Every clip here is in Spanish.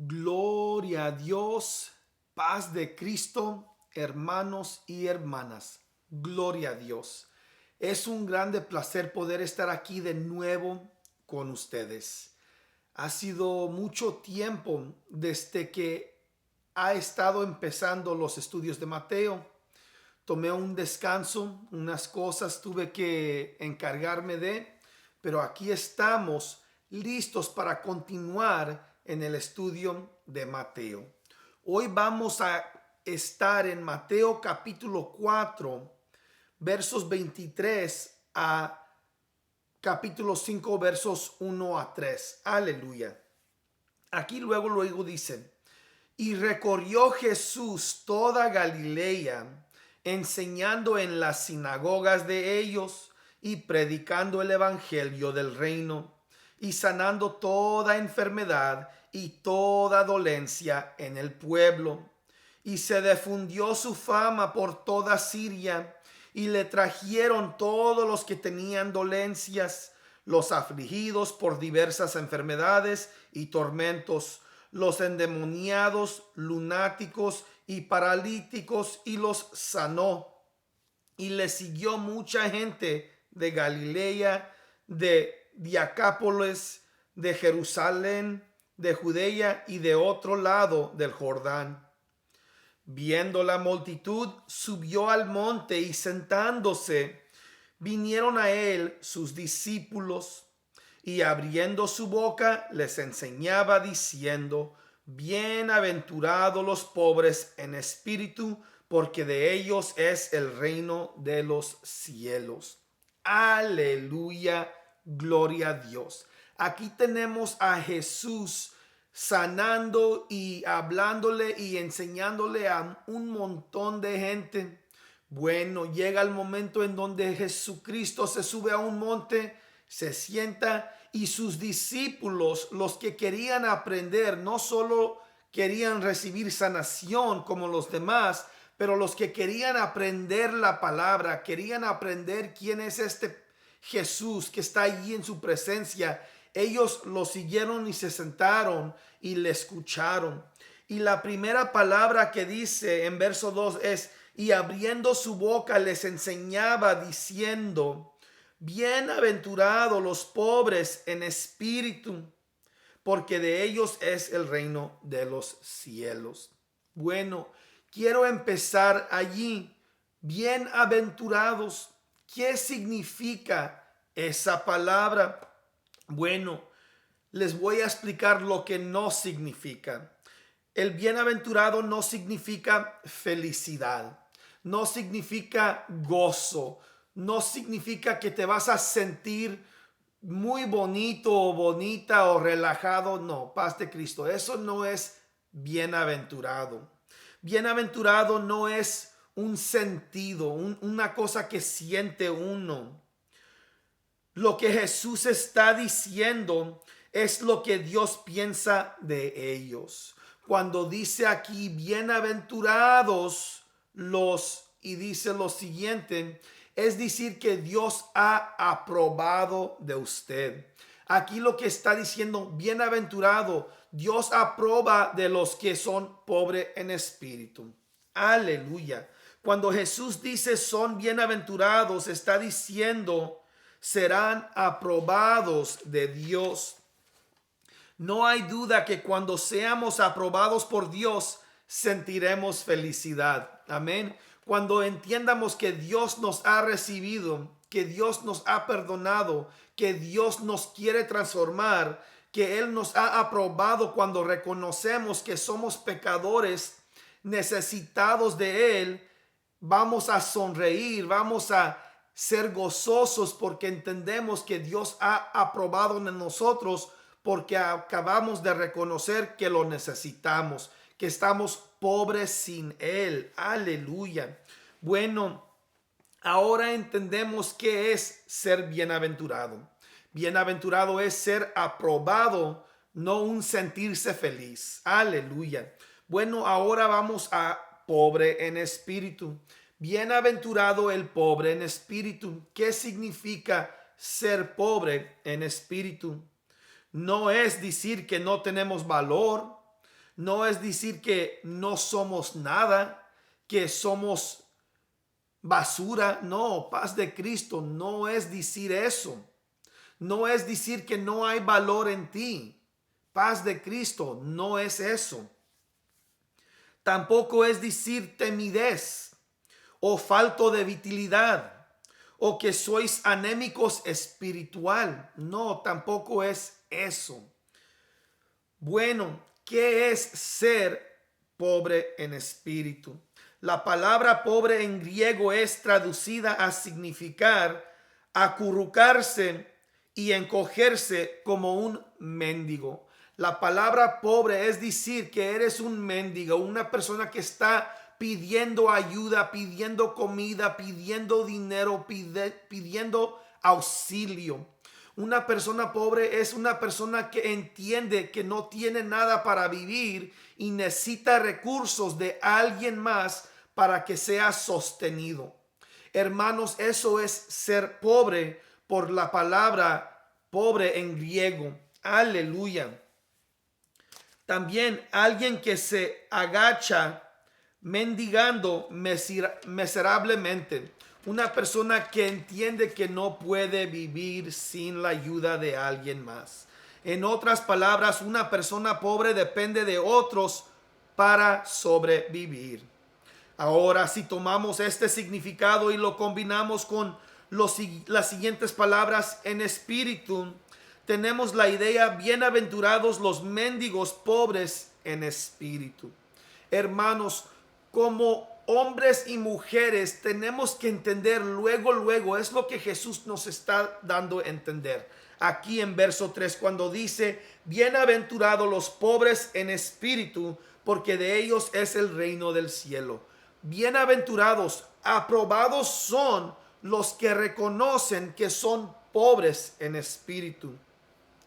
Gloria a Dios, paz de Cristo, hermanos y hermanas. Gloria a Dios. Es un grande placer poder estar aquí de nuevo con ustedes. Ha sido mucho tiempo desde que ha estado empezando los estudios de Mateo. Tomé un descanso, unas cosas tuve que encargarme de, pero aquí estamos listos para continuar en el estudio de Mateo. Hoy vamos a estar en Mateo capítulo 4, versos 23 a capítulo 5, versos 1 a 3. Aleluya. Aquí luego dicen: y recorrió Jesús toda Galilea, enseñando en las sinagogas de ellos y predicando el evangelio del reino y sanando toda enfermedad y toda dolencia en el pueblo. Y se difundió su fama por toda Siria, y le trajeron todos los que tenían dolencias, los afligidos por diversas enfermedades y tormentos, los endemoniados, lunáticos y paralíticos, y los sanó. Y le siguió mucha gente de Galilea, de Diacápolis, de Jerusalén, de Judea y de otro lado del Jordán. Viendo la multitud, subió al monte y sentándose, vinieron a él sus discípulos, y abriendo su boca les enseñaba diciendo: bienaventurados los pobres en espíritu, porque de ellos es el reino de los cielos. Aleluya, gloria a Dios. Aquí tenemos a Jesús sanando y hablándole y enseñándole a un montón de gente. Bueno, llega el momento en donde Jesucristo se sube a un monte, se sienta, y sus discípulos, los que querían aprender, no solo querían recibir sanación como los demás, pero los que querían aprender la palabra, querían aprender quién es este Jesús que está allí en su presencia. Ellos lo siguieron y se sentaron y le escucharon. Y la primera palabra que dice en verso 2 es: y abriendo su boca les enseñaba diciendo: bienaventurados los pobres en espíritu, porque de ellos es el reino de los cielos. Bueno, quiero empezar allí. Bienaventurados, ¿qué significa esa palabra? Bueno, les voy a explicar lo que no significa. El bienaventurado no significa felicidad, no significa gozo, no significa que te vas a sentir muy bonito o bonita o relajado. No, paz de Cristo, eso no es bienaventurado. Bienaventurado no es un sentido, una cosa que siente uno. Lo que Jesús está diciendo es lo que Dios piensa de ellos. Cuando dice aquí bienaventurados los, y dice lo siguiente, es decir que Dios ha aprobado de usted. Aquí lo que está diciendo, bienaventurado, Dios aprueba de los que son pobres en espíritu. Aleluya. Cuando Jesús dice son bienaventurados, está diciendo serán aprobados de Dios. No hay duda que cuando seamos aprobados por Dios, sentiremos felicidad. Amén. Cuando entiendamos que Dios nos ha recibido, que Dios nos ha perdonado, que Dios nos quiere transformar, que Él nos ha aprobado, cuando reconocemos que somos pecadores necesitados de Él, vamos a sonreír, vamos a ser gozosos porque entendemos que Dios ha aprobado en nosotros, porque acabamos de reconocer que lo necesitamos, que estamos pobres sin Él. Aleluya. Bueno, ahora entendemos qué es ser bienaventurado. Bienaventurado es ser aprobado, no un sentirse feliz. Aleluya. Bueno, ahora vamos a pobre en espíritu. Bienaventurado el pobre en espíritu. ¿Qué significa ser pobre en espíritu? No es decir que no tenemos valor, No es decir que no somos nada, que somos basura. No, paz de Cristo no es decir eso. No es decir que no hay valor en ti. Paz de Cristo no es eso. Tampoco es decir timidez o falto de vitalidad o que sois anémicos espiritual. No, tampoco es eso. Bueno, ¿qué es ser pobre en espíritu? La palabra pobre en griego es traducida a significar acurrucarse y encogerse como un mendigo. La palabra pobre es decir que eres un mendigo, una persona que está pidiendo ayuda, pidiendo comida, pidiendo dinero, pidiendo auxilio. Una persona pobre es una persona que entiende que no tiene nada para vivir y necesita recursos de alguien más para que sea sostenido. Hermanos, eso es ser pobre por la palabra pobre en griego. Aleluya. También alguien que se agacha mendigando miserablemente. Una persona que entiende que no puede vivir sin la ayuda de alguien más. En otras palabras, una persona pobre depende de otros para sobrevivir. Ahora, si tomamos este significado y lo combinamos con las siguientes palabras en espíritu, tenemos la idea: bienaventurados los mendigos pobres en espíritu. Hermanos, como hombres y mujeres tenemos que entender luego, es lo que Jesús nos está dando a entender. Aquí en verso 3, cuando dice, bienaventurados los pobres en espíritu, porque de ellos es el reino del cielo. Bienaventurados, aprobados son los que reconocen que son pobres en espíritu.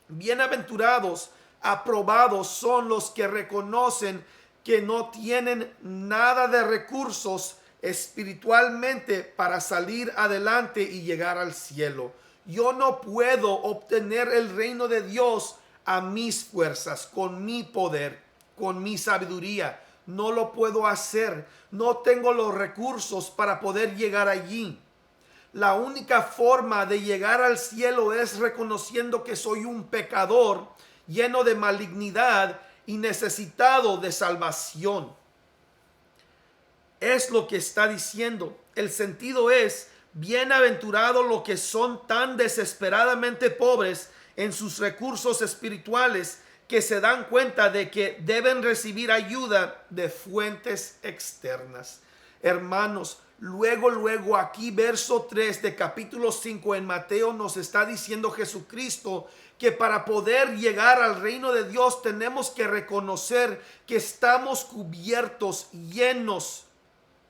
Bienaventurados, aprobados son los que reconocen que no tienen nada de recursos espiritualmente para salir adelante y llegar al cielo. Yo no puedo obtener el reino de Dios a mis fuerzas, con mi poder, con mi sabiduría. No lo puedo hacer. No tengo los recursos para poder llegar allí. La única forma de llegar al cielo es reconociendo que soy un pecador lleno de malignidad y necesitado de salvación. Es lo que está diciendo. El sentido es, bienaventurados los que son tan desesperadamente pobres en sus recursos espirituales que se dan cuenta de que deben recibir ayuda de fuentes externas. Hermanos, luego aquí verso 3 de capítulo 5 en Mateo nos está diciendo Jesucristo que para poder llegar al reino de Dios tenemos que reconocer que estamos cubiertos, llenos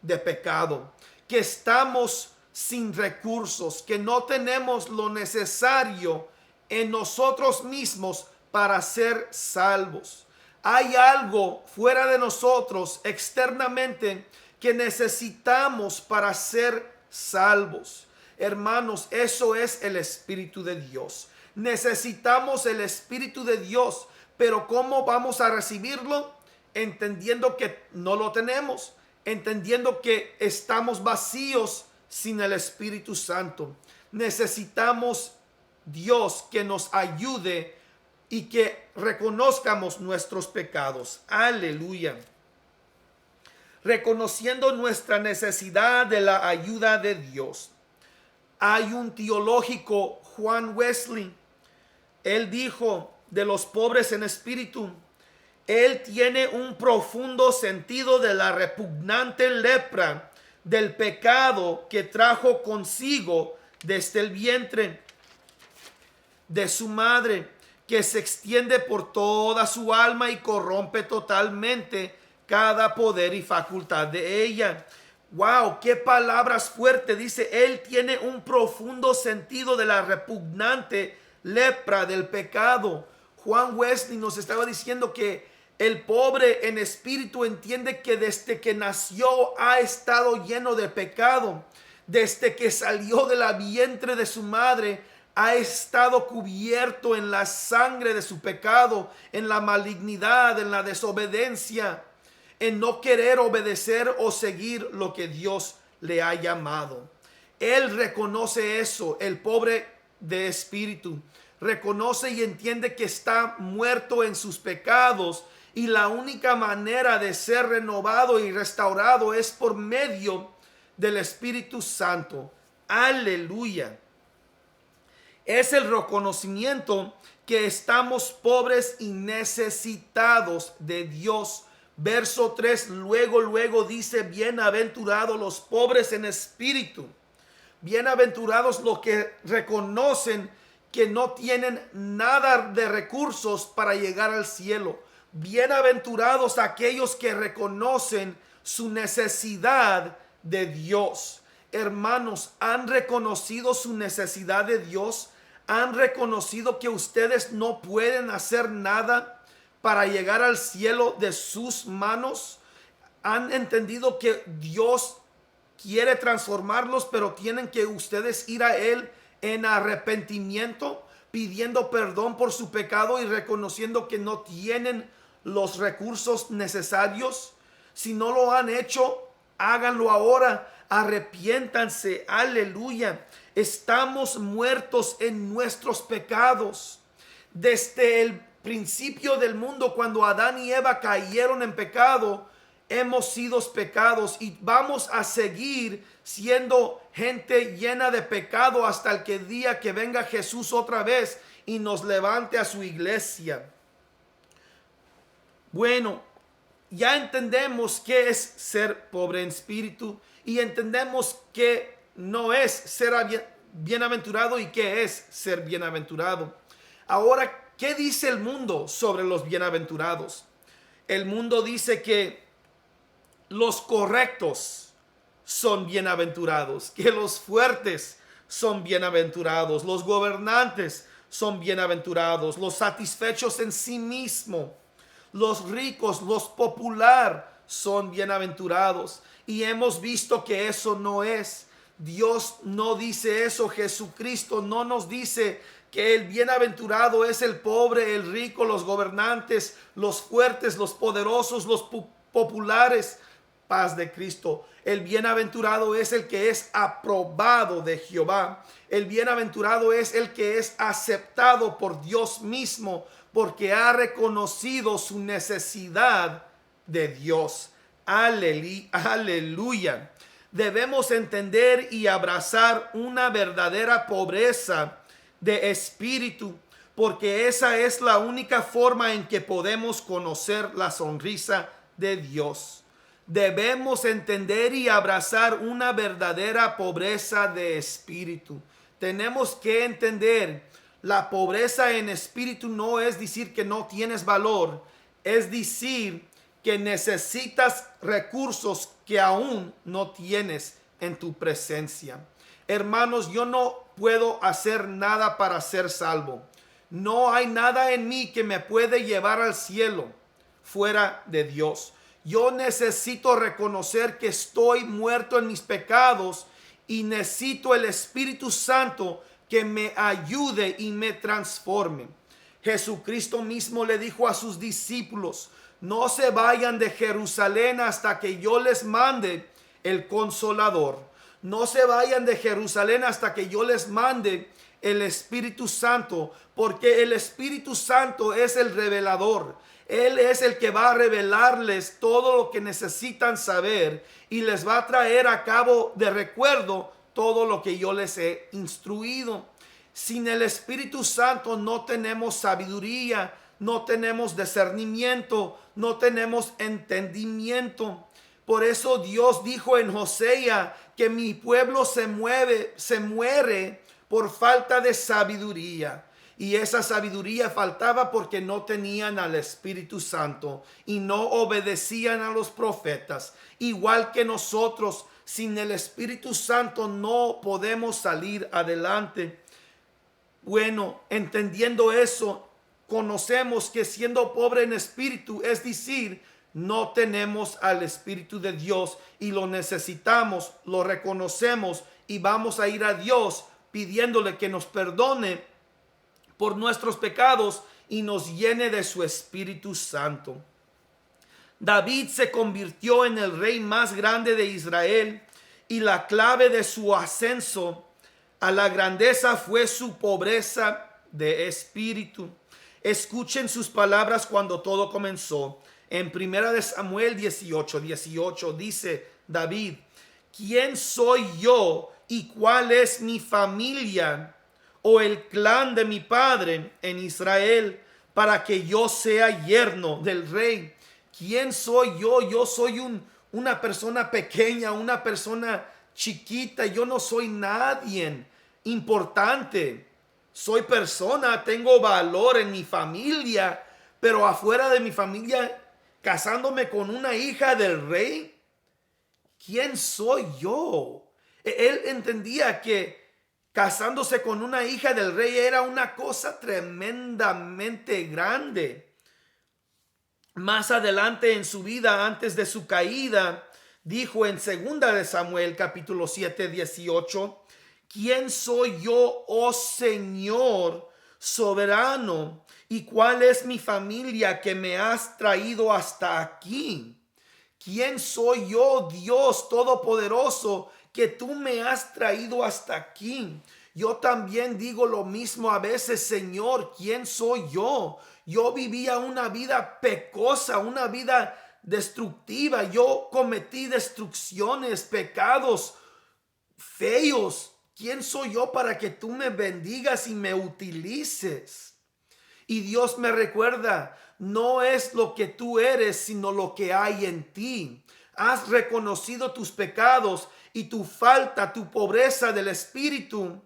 de pecado, que estamos sin recursos, que no tenemos lo necesario en nosotros mismos para ser salvos. Hay algo fuera de nosotros externamente que necesitamos para ser salvos. Hermanos, eso es el Espíritu de Dios. Necesitamos el Espíritu de Dios, pero ¿cómo vamos a recibirlo? Entendiendo que no lo tenemos, entendiendo que estamos vacíos sin el Espíritu Santo. Necesitamos Dios que nos ayude y que reconozcamos nuestros pecados. Aleluya. Reconociendo nuestra necesidad de la ayuda de Dios. Hay un teológico, Juan Wesley. Él dijo de los pobres en espíritu: él tiene un profundo sentido de la repugnante lepra del pecado que trajo consigo desde el vientre de su madre, que se extiende por toda su alma y corrompe totalmente cada poder y facultad de ella. Wow, qué palabras fuertes. Dice, él tiene un profundo sentido de la repugnante lepra del pecado. Juan Wesley nos estaba diciendo que el pobre en espíritu entiende que desde que nació ha estado lleno de pecado. Desde que salió de la vientre de su madre ha estado cubierto en la sangre de su pecado, en la malignidad, en la desobediencia, en no querer obedecer o seguir lo que Dios le ha llamado. Él reconoce eso, el pobre de espíritu. Reconoce y entiende que está muerto en sus pecados y la única manera de ser renovado y restaurado es por medio del Espíritu Santo. Aleluya. Es el reconocimiento que estamos pobres y necesitados de Dios. Verso 3, luego dice, bienaventurados los pobres en espíritu. Bienaventurados los que reconocen que no tienen nada de recursos para llegar al cielo. Bienaventurados aquellos que reconocen su necesidad de Dios. Hermanos, ¿han reconocido su necesidad de Dios? ¿Han reconocido que ustedes no pueden hacer nada para llegar al cielo de sus manos? ¿Han entendido que Dios quiere transformarlos, pero tienen que ustedes ir a Él en arrepentimiento, pidiendo perdón por su pecado y reconociendo que no tienen los recursos necesarios? Si no lo han hecho, háganlo ahora. Arrepiéntanse, aleluya. Estamos muertos en nuestros pecados. Desde el principio del mundo, cuando Adán y Eva cayeron en pecado, hemos sido pecados y vamos a seguir siendo gente llena de pecado hasta el día que venga Jesús otra vez y nos levante a su iglesia. Bueno, ya entendemos qué es ser pobre en espíritu y entendemos que no es ser bienaventurado y qué es ser bienaventurado. Ahora, ¿qué dice el mundo sobre los bienaventurados? El mundo dice que los correctos son bienaventurados, que los fuertes son bienaventurados, los gobernantes son bienaventurados, los satisfechos en sí mismos, los ricos, los populares son bienaventurados. Y hemos visto que eso no es. Dios no dice eso. Jesucristo no nos dice que el bienaventurado es el pobre, el rico, los gobernantes, los fuertes, los poderosos, los populares. Paz de Cristo. El bienaventurado es el que es aprobado de Jehová. El bienaventurado es el que es aceptado por Dios mismo, porque ha reconocido su necesidad de Dios. Aleluya. Debemos entender y abrazar una verdadera pobreza de espíritu, porque esa es la única forma en que podemos conocer la sonrisa de Dios. Debemos entender y abrazar una verdadera pobreza de espíritu. Tenemos que entender, la pobreza en espíritu no es decir que no tienes valor, es decir que necesitas recursos que aún no tienes en tu presencia. Hermanos, yo no puedo hacer nada para ser salvo. No hay nada en mí que me puede llevar al cielo fuera de Dios. Yo necesito reconocer que estoy muerto en mis pecados y necesito el Espíritu Santo que me ayude y me transforme. Jesucristo mismo le dijo a sus discípulos: no se vayan de Jerusalén hasta que yo les mande el Consolador. No se vayan de Jerusalén hasta que yo les mande el Espíritu Santo, porque el Espíritu Santo es el revelador. Él es el que va a revelarles todo lo que necesitan saber y les va a traer a cabo de recuerdo todo lo que yo les he instruido. Sin el Espíritu Santo no tenemos sabiduría, no tenemos discernimiento, no tenemos entendimiento. Por eso Dios dijo en Hosea que mi pueblo se muere por falta de sabiduría. Y esa sabiduría faltaba porque no tenían al Espíritu Santo y no obedecían a los profetas. Igual que nosotros, sin el Espíritu Santo no podemos salir adelante. Bueno, entendiendo eso, conocemos que siendo pobre en espíritu, es decir, no tenemos al Espíritu de Dios y lo necesitamos, lo reconocemos y vamos a ir a Dios pidiéndole que nos perdone por nuestros pecados y nos llene de su Espíritu Santo. David se convirtió en el rey más grande de Israel y la clave de su ascenso a la grandeza fue su pobreza de espíritu. Escuchen sus palabras cuando todo comenzó. En 1 Samuel 18:18 dice David: ¿quién soy yo y cuál es mi familia o el clan de mi padre en Israel para que yo sea yerno del rey? ¿Quién soy yo? Yo soy una persona pequeña, una persona chiquita. Yo no soy nadie importante. Soy persona, tengo valor en mi familia, pero afuera de mi familia, casándome con una hija del rey, ¿quién soy yo? Él entendía que casándose con una hija del rey era una cosa tremendamente grande. Más adelante en su vida, antes de su caída, dijo en 2 Samuel capítulo 7:18: ¿quién soy yo, oh Señor soberano? ¿Y cuál es mi familia que me has traído hasta aquí? ¿Quién soy yo, Dios Todopoderoso, que tú me has traído hasta aquí? Yo también digo lo mismo a veces: Señor, ¿quién soy yo? Yo vivía una vida pecosa, una vida destructiva. Yo cometí destrucciones, pecados feos. ¿Quién soy yo para que tú me bendigas y me utilices? Y Dios me recuerda: no es lo que tú eres, sino lo que hay en ti. Has reconocido tus pecados y tu falta, tu pobreza del espíritu,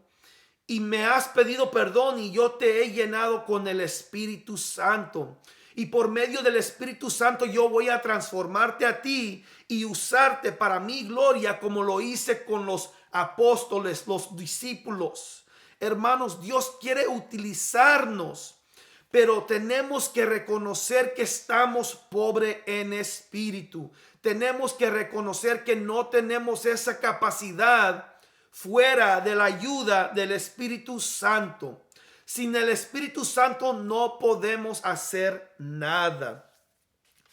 y me has pedido perdón, y yo te he llenado con el Espíritu Santo. Y por medio del Espíritu Santo yo voy a transformarte a ti y usarte para mi gloria, como lo hice con los apóstoles, los discípulos. Hermanos, Dios quiere utilizarnos, pero tenemos que reconocer que estamos pobres en espíritu. Tenemos que reconocer que no tenemos esa capacidad fuera de la ayuda del Espíritu Santo. Sin el Espíritu Santo no podemos hacer nada.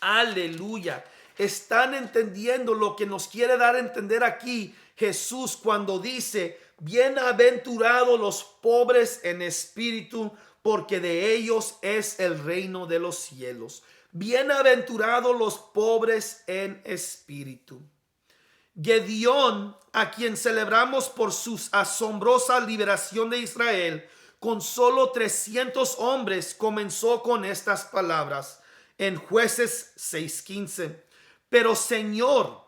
Aleluya. ¿Están entendiendo lo que nos quiere dar a entender aquí Jesús cuando dice: bienaventurados los pobres en espíritu, porque de ellos es el reino de los cielos? Bienaventurados los pobres en espíritu. Gedeón, a quien celebramos por su asombrosa liberación de Israel, con solo 300 hombres, comenzó con estas palabras en Jueces 6:15: pero Señor,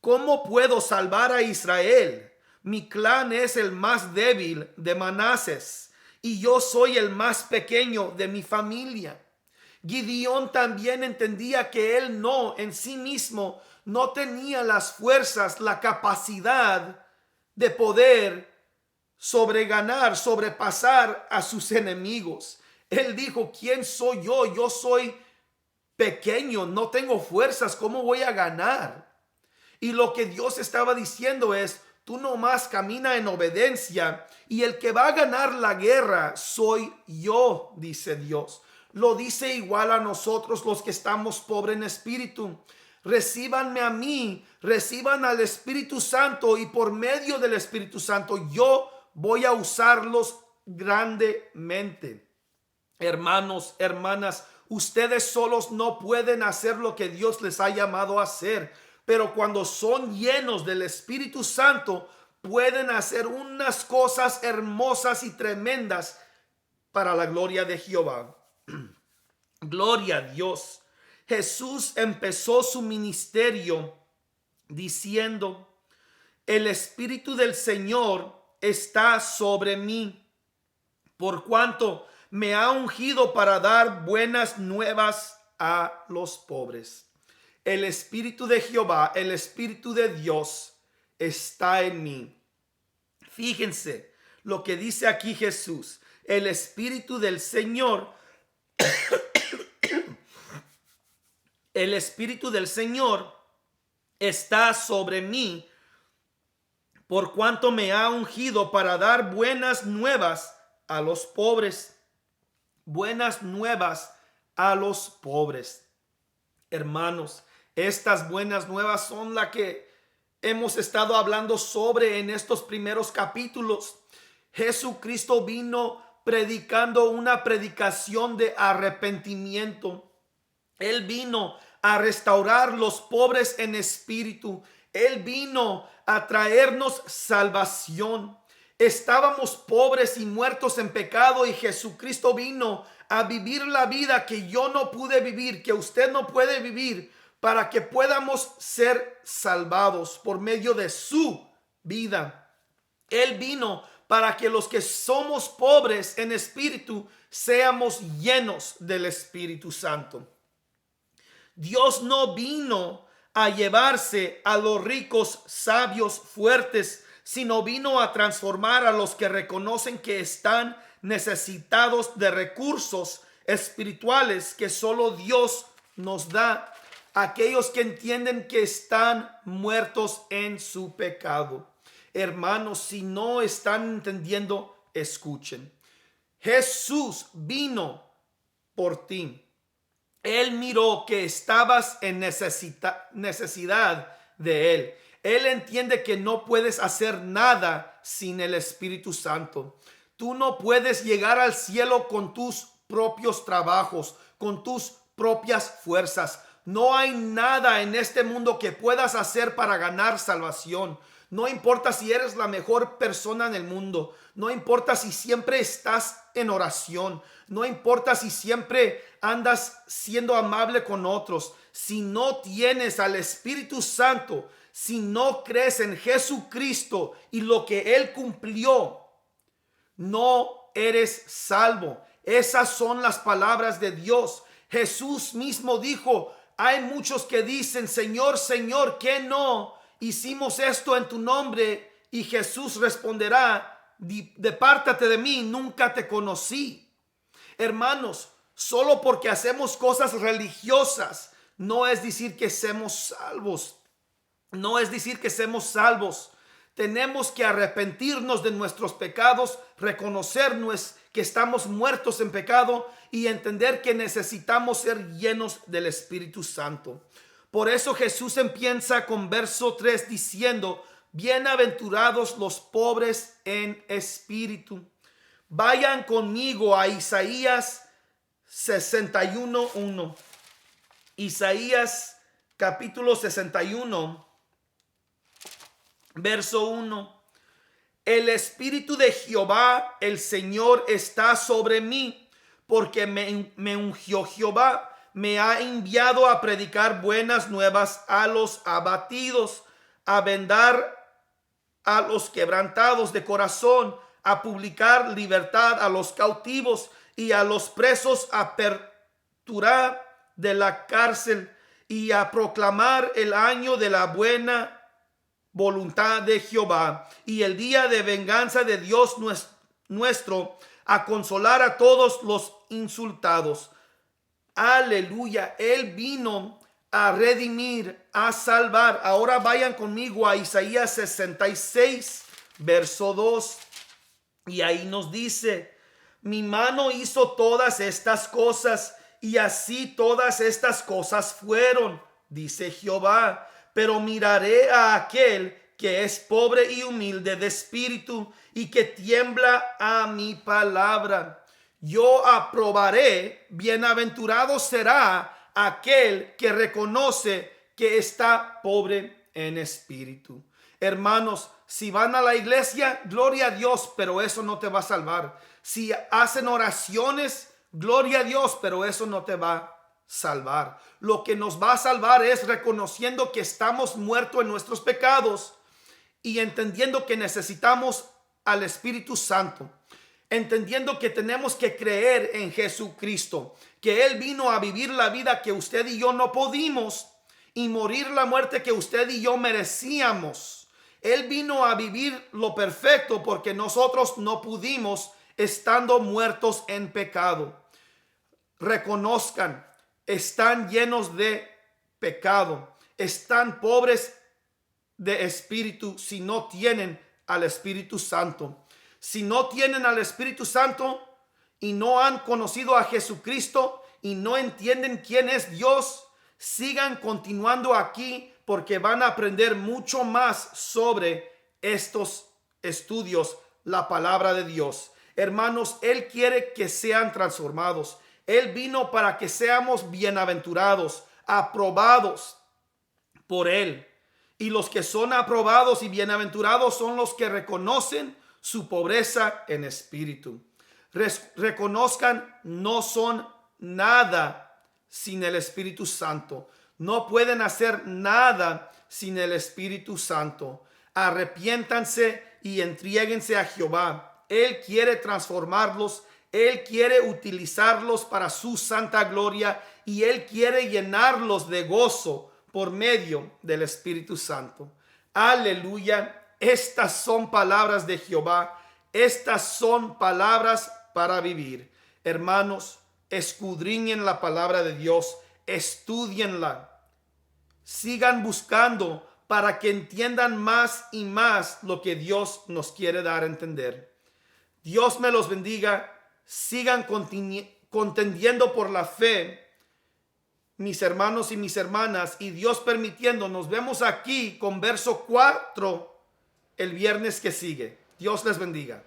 ¿cómo puedo salvar a Israel? Mi clan es el más débil de Manases, y yo soy el más pequeño de mi familia. Gideón también entendía que él en sí mismo no tenía las fuerzas, la capacidad de poder sobrepasar a sus enemigos. Él dijo: ¿quién soy yo? Yo soy pequeño, no tengo fuerzas, ¿cómo voy a ganar? Y lo que Dios estaba diciendo es: tú nomás camina en obediencia, y el que va a ganar la guerra soy yo, dice Dios. Lo dice igual a nosotros, los que estamos pobres en espíritu. Recíbanme a mí, reciban al Espíritu Santo, y por medio del Espíritu Santo yo voy a usarlos grandemente. Hermanos, hermanas, ustedes solos no pueden hacer lo que Dios les ha llamado a hacer, pero cuando son llenos del Espíritu Santo, pueden hacer unas cosas hermosas y tremendas para la gloria de Jehová. Gloria a Dios. Jesús empezó su ministerio diciendo: el Espíritu del Señor está sobre mí, por cuanto me ha ungido para dar buenas nuevas a los pobres. El Espíritu de Jehová, el Espíritu de Dios está en mí. Fíjense lo que dice aquí Jesús: el Espíritu del Señor, el Espíritu del Señor está sobre mí, por cuanto me ha ungido para dar buenas nuevas a los pobres. Buenas nuevas a los pobres. Hermanos, estas buenas nuevas son las que hemos estado hablando sobre en estos primeros capítulos. Jesucristo vino predicando una predicación de arrepentimiento. Él vino a restaurar los pobres en espíritu. Él vino a traernos salvación. Estábamos pobres y muertos en pecado y Jesucristo vino a vivir la vida que yo no pude vivir, que usted no puede vivir, para que podamos ser salvados por medio de su vida. Él vino para que los que somos pobres en espíritu seamos llenos del Espíritu Santo. Dios no vino a llevarse a los ricos, sabios, fuertes, sino vino a transformar a los que reconocen que están necesitados de recursos espirituales que solo Dios nos da. Aquellos que entienden que están muertos en su pecado. Hermanos, si no están entendiendo, escuchen. Jesús vino por ti. Él miró que estabas en necesidad de Él. Él entiende que no puedes hacer nada sin el Espíritu Santo. Tú no puedes llegar al cielo con tus propios trabajos, con tus propias fuerzas. No hay nada en este mundo que puedas hacer para ganar salvación. No importa si eres la mejor persona en el mundo. No importa si siempre estás en oración. No importa si siempre andas siendo amable con otros. Si no tienes al Espíritu Santo, si no crees en Jesucristo y lo que Él cumplió, no eres salvo. Esas son las palabras de Dios. Jesús mismo dijo, hay muchos que dicen, Señor, Señor, ¿qué no hicimos esto en tu nombre? Y Jesús responderá, depártate de mí, nunca te conocí. Hermanos, solo porque hacemos cosas religiosas, no es decir que seamos salvos. No es decir que seamos salvos. Tenemos que arrepentirnos de nuestros pecados, reconocernos que estamos muertos en pecado y entender que necesitamos ser llenos del Espíritu Santo. Por eso Jesús empieza con verso 3 diciendo, bienaventurados los pobres en espíritu. Vayan conmigo a Isaías 61:1. Isaías capítulo 61, verso 1. El Espíritu de Jehová, el Señor, está sobre mí, porque me ungió Jehová. Me ha enviado a predicar buenas nuevas a los abatidos, a vendar a los quebrantados de corazón, a publicar libertad a los cautivos y a los presos, a apertura de la cárcel y a proclamar el año de la buena voluntad de Jehová y el día de venganza de Dios nuestro, a consolar a todos los insultados. Aleluya, Él vino a redimir, a salvar. Ahora vayan conmigo a Isaías 66, verso 2. Y ahí nos dice, mi mano hizo todas estas cosas y así todas estas cosas fueron, dice Jehová. Pero miraré a aquel que es pobre y humilde de espíritu y que tiembla a mi palabra. Yo aprobaré, bienaventurado será aquel que reconoce que está pobre en espíritu. Hermanos, si van a la iglesia, gloria a Dios, pero eso no te va a salvar. Si hacen oraciones, gloria a Dios, pero eso no te va a salvar. Lo que nos va a salvar es reconociendo que estamos muertos en nuestros pecados y entendiendo que necesitamos al Espíritu Santo, entendiendo que tenemos que creer en Jesucristo, que Él vino a vivir la vida que usted y yo no pudimos y morir la muerte que usted y yo merecíamos. Él vino a vivir lo perfecto porque nosotros no pudimos estando muertos en pecado. Reconozcan, están llenos de pecado, están pobres de espíritu si no tienen al Espíritu Santo. Si no tienen al Espíritu Santo y no han conocido a Jesucristo y no entienden quién es Dios, sigan continuando aquí porque van a aprender mucho más sobre estos estudios, la palabra de Dios. Hermanos, Él quiere que sean transformados. Él vino para que seamos bienaventurados, aprobados por Él. Y los que son aprobados y bienaventurados son los que reconocen su pobreza en espíritu. Reconozcan, no son nada sin el Espíritu Santo. No pueden hacer nada sin el Espíritu Santo. Arrepiéntanse y entréguense a Jehová. Él quiere transformarlos. Él quiere utilizarlos para su santa gloria y Él quiere llenarlos de gozo por medio del Espíritu Santo. Aleluya. Estas son palabras de Jehová. Estas son palabras para vivir. Hermanos, escudriñen la palabra de Dios. Estudienla. Sigan buscando para que entiendan más y más lo que Dios nos quiere dar a entender. Dios me los bendiga. Sigan contendiendo por la fe, mis hermanos y mis hermanas, y Dios permitiendo, nos vemos aquí con verso 4 el viernes que sigue. Dios les bendiga.